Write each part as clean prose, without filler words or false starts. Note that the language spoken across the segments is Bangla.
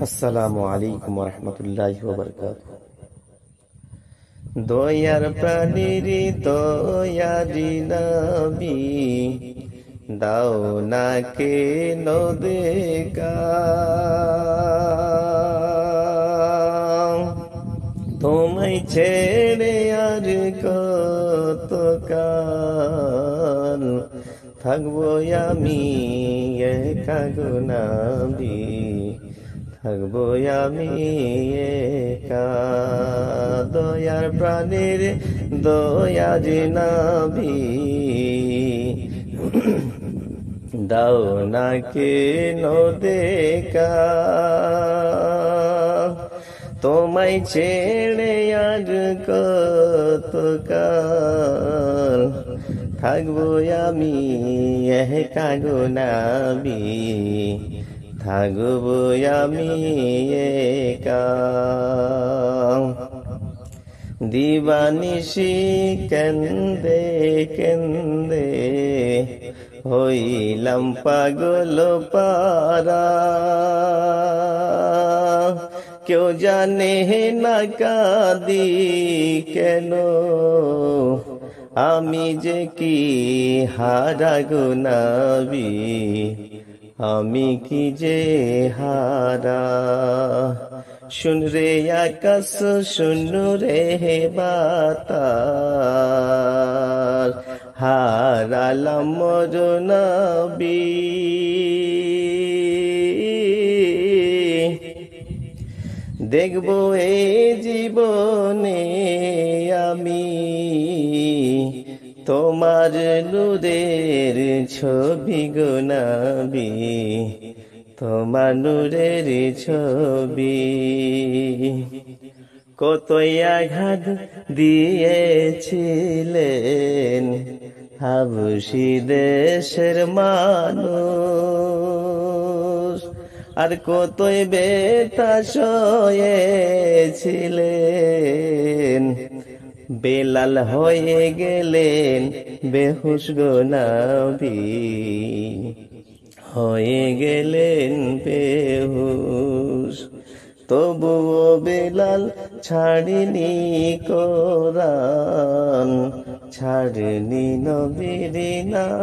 আসসালামু আলাইকুম ওয়া রাহমাতুল্লাহি ওয়া বারাকাতুহু। দয়ার প্রাণীর দয়ারি নবী, দাও না কেন দেখা, তোমায় ছেড়ে আর কতকাল থাকবো আমি একা গো নবী, থাকবো আমি একা। দয়ার প্রাণের দয়ারি নবী, দাও না কেন দেখা, তোমায় ছেড়ে আর কতকাল থাকবো আমি একা গো নবী, থাকবো আমি একা। দিবানিশি কেন্দে কেন্দে হইলাম পাগল পারা, কেউ জানে না কাঁদি কেন, আমি যে কি হারা গো নবী, আমি কি যে হারা। শুন রে আকাশ, শুন রে বাতাস, হারালাম মোর নবী। দেখবো এই জীবনে আমি তোমার নূরের ছবি গো নবী, তোমার নূরের ছবি। কতই আঘাত দিয়েছিলেন হাবশী দেশের মানুষ, আর কতই ব্যথা সয়েছিলেন, বেলাল হয়ে গেলেন বেহুশ গো নবী, হয়ে গেলেন বেহুশ। তবুও বেলাল ছাড়িনি কোরআন, ছাড়িনি নবীর নাম।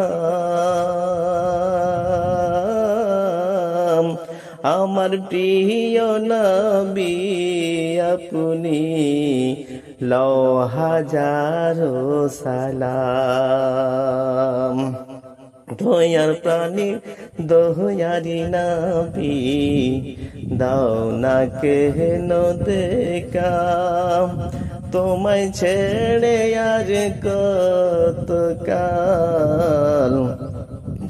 আমার প্রিয় নবী আপনি, লও হাজারো সালাম। দয়ার প্রাণী দয়ারি নবী, দাও না কেন দেখা, তোমায় ছেড়ে আর কতকাল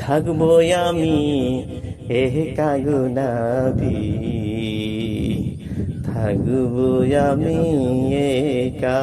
থাকবো আমি একা গো নবী, থাকবো আমি একা।